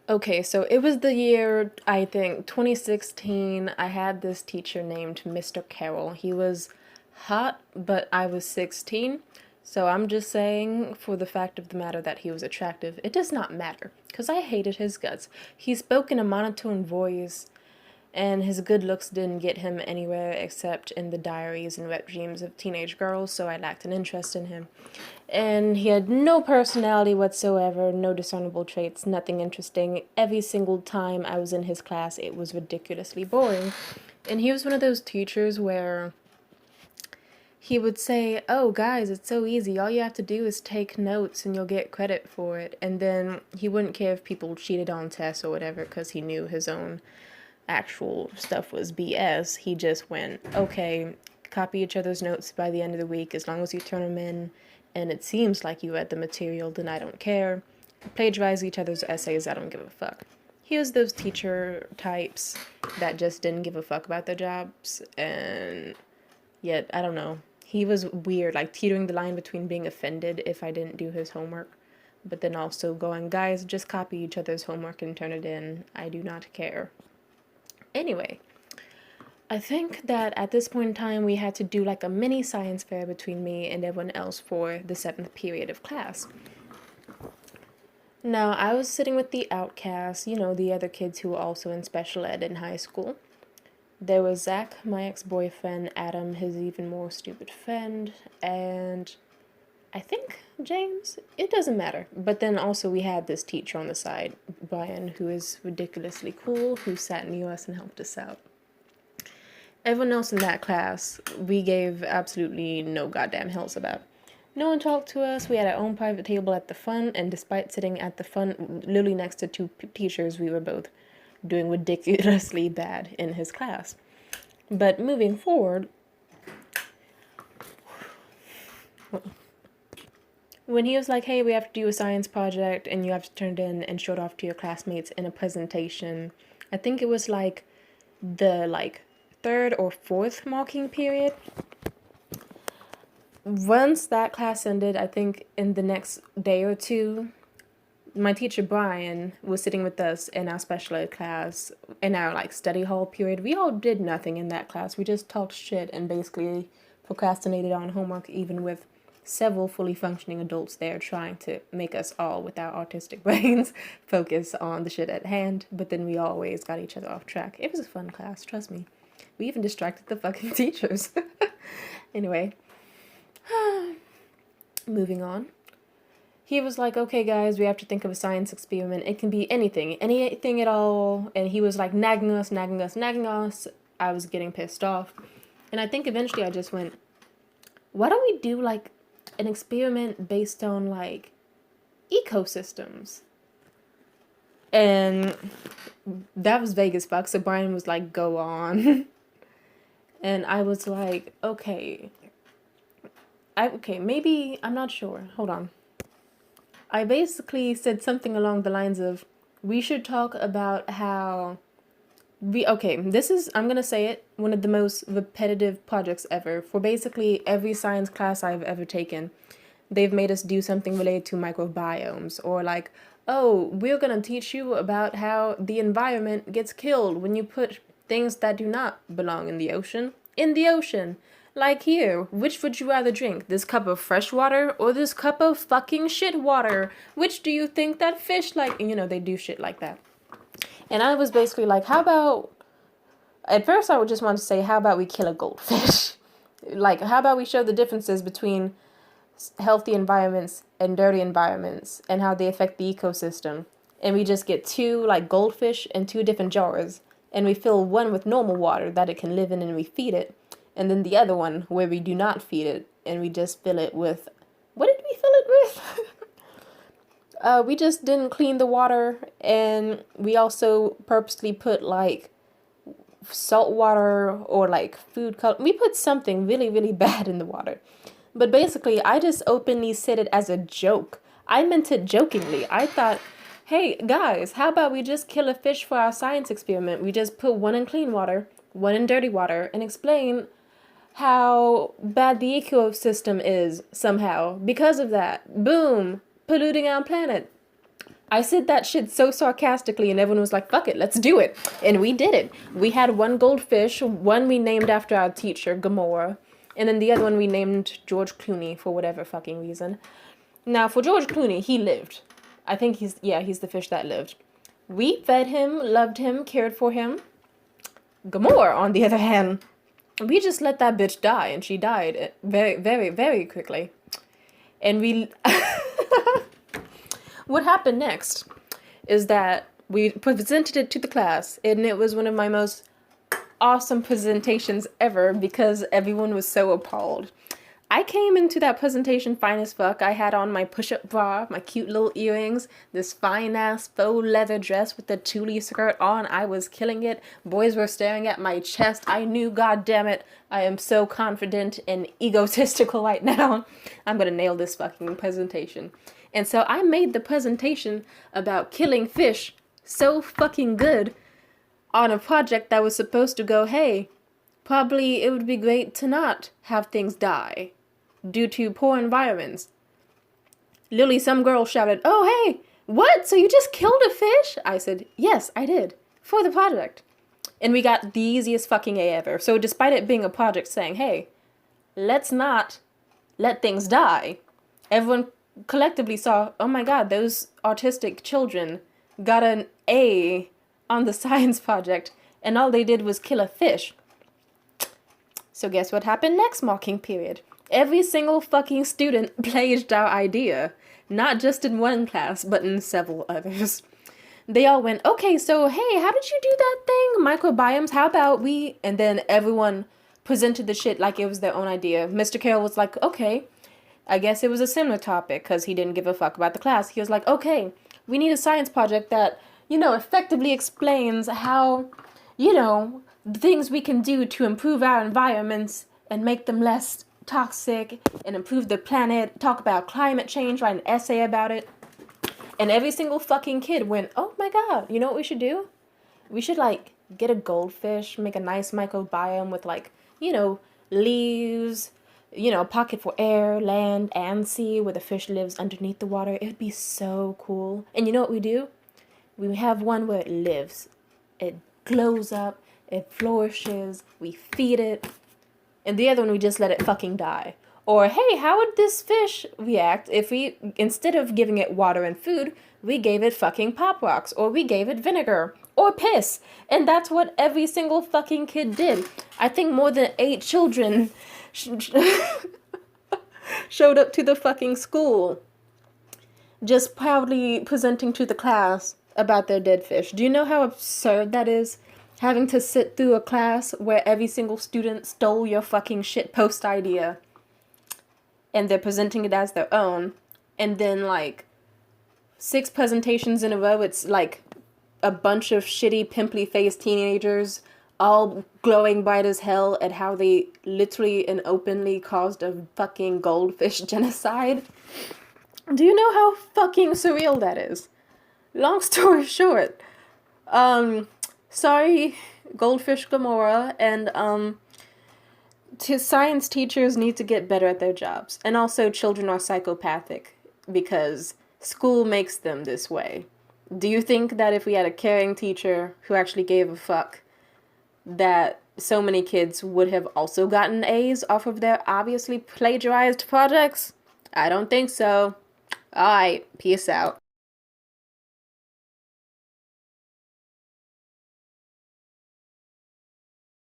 Okay, so it was the year, I think, 2016. I had this teacher named Mr. Carroll. He was hot, but I was 16. So I'm just saying, for the fact of the matter that he was attractive, it does not matter, because I hated his guts. He spoke in a monotone voice, and his good looks didn't get him anywhere except in the diaries and wet dreams of teenage girls, so I lacked an interest in him. And he had no personality whatsoever, no discernible traits, nothing interesting. Every single time I was in his class, it was ridiculously boring. And he was one of those teachers where he would say, "Oh, guys, it's so easy. All you have to do is take notes and you'll get credit for it." And then he wouldn't care if people cheated on tests or whatever because he knew his own actual stuff was BS. He just went, "Okay, copy each other's notes by the end of the week as long as you turn them in and it seems like you read the material, then I don't care. Plagiarize each other's essays, I don't give a fuck." He was those teacher types that just didn't give a fuck about their jobs, and yet, I don't know. He was weird, like teetering the line between being offended if I didn't do his homework, but then also going, "Guys, just copy each other's homework and turn it in. I do not care." Anyway, I think that at this point in time, we had to do like a mini science fair between me and everyone else for the seventh period of class. Now, I was sitting with the outcasts, the other kids who were also in special ed in high school. There was Zach, my ex boyfriend, Adam, his even more stupid friend, and I think James. It doesn't matter. But then also, we had this teacher on the side, Brian, who is ridiculously cool, who sat near us and helped us out. Everyone else in that class, we gave absolutely no goddamn hells about. No one talked to us. We had our own private table at the front, and despite sitting at the front, literally next to two teachers, we were both doing ridiculously bad in his class. But moving forward, when he was like, "Hey, we have to do a science project, and you have to turn it in and show it off to your classmates in a presentation," I think it was like the third or fourth marking period. Once that class ended, I think in the next day or two, my teacher Brian was sitting with us in our special ed class in our study hall period. We all did nothing in that class. We just talked shit and basically procrastinated on homework, even with several fully functioning adults there trying to make us all, with our autistic brains, focus on the shit at hand. But then we always got each other off track. It was a fun class, trust me. We even distracted the fucking teachers. Anyway, moving on. He was like, "Okay, guys, we have to think of a science experiment. It can be anything at all." And he was like nagging us, nagging us, nagging us. I was getting pissed off. And I think eventually I just went, "Why don't we do an experiment based on ecosystems?" And that was vague as fuck. So Brian was like, "Go on." And I was like, "Okay. Maybe, I'm not sure. Hold on." I basically said something along the lines of, we should talk about how this is, I'm gonna say it, one of the most repetitive projects ever. For basically every science class I've ever taken, they've made us do something related to microbiomes, or "Oh, we're gonna teach you about how the environment gets killed when you put things that do not belong in the ocean in the ocean. Like here, which would you rather drink? This cup of fresh water or this cup of fucking shit water? Which do you think that fish like?" And, they do shit like that. And I was basically like, how about, at first I would just want to say, how about we kill a goldfish? How about we show the differences between healthy environments and dirty environments and how they affect the ecosystem. And we just get two goldfish in two different jars, and we fill one with normal water that it can live in and we feed it. And then the other one where we do not feed it and we just fill it with, what did we fill it with? We just didn't clean the water, and we also purposely put salt water or food color. We put something really, really bad in the water. But basically, I just openly said it as a joke. I meant it jokingly. I thought, "Hey, guys, how about we just kill a fish for our science experiment? We just put one in clean water, one in dirty water, and explain how bad the ecosystem is somehow because of that. Boom, polluting our planet." I said that shit so sarcastically, and everyone was like, fuck it, let's do it. And we did it. We had one goldfish, one we named after our teacher, Gamora, and then the other one we named George Clooney for whatever fucking reason. Now, for George Clooney, he lived. I think he's the fish that lived. We fed him, loved him, cared for him. Gamora, on the other hand, we just let that bitch die, and she died very, very, very quickly. And we... What happened next is that we presented it to the class, and it was one of my most awesome presentations ever because everyone was so appalled. I came into that presentation fine as fuck. I had on my push-up bra, my cute little earrings, this fine-ass faux leather dress with the tulle skirt on. I was killing it. Boys were staring at my chest. I knew, goddammit, I am so confident and egotistical right now. I'm gonna nail this fucking presentation. And so I made the presentation about killing fish so fucking good on a project that was supposed to go, hey, probably it would be great to not have things die due to poor environments. Literally, some girl shouted, oh, hey, what? So you just killed a fish? I said, yes, I did, for the project. And we got the easiest fucking A ever. So despite it being a project saying, hey, let's not let things die, everyone collectively saw, oh my god, those autistic children got an A on the science project, and all they did was kill a fish. So guess what happened next marking period? Every single fucking student plagiarized our idea. Not just in one class, but in several others. They all went, okay, so hey, how did you do that thing? Microbiomes, how about we... And then everyone presented the shit like it was their own idea. Mr. Carroll was like, okay, I guess it was a similar topic, because he didn't give a fuck about the class. He was like, okay, we need a science project that, effectively explains how, the things we can do to improve our environments and make them less toxic and improve the planet, talk about climate change, write an essay about it. And every single fucking kid went, oh my god, you know what we should do? We should, get a goldfish, make a nice microbiome with, leaves, a pocket for air, land, and sea, where the fish lives underneath the water. It would be so cool. And you know what we do? We have one where it lives. It glows up, it flourishes, we feed it. And the other one, we just let it fucking die. Or, hey, how would this fish react if we, instead of giving it water and food, we gave it fucking Pop Rocks, or we gave it vinegar, or piss? And that's what every single fucking kid did. I think more than 8 children showed up to the fucking school, just proudly presenting to the class about their dead fish. Do you know how absurd that is? Having to sit through a class where every single student stole your fucking shit post idea, and they're presenting it as their own, and then 6 presentations in a row, it's a bunch of shitty, pimply-faced teenagers all glowing bright as hell at how they literally and openly caused a fucking goldfish genocide. Do you know how fucking surreal that is? Long story short, sorry, Goldfish Gamora, and science teachers need to get better at their jobs. And also, children are psychopathic because school makes them this way. Do you think that if we had a caring teacher who actually gave a fuck, that so many kids would have also gotten A's off of their obviously plagiarized projects? I don't think so. Alright, peace out.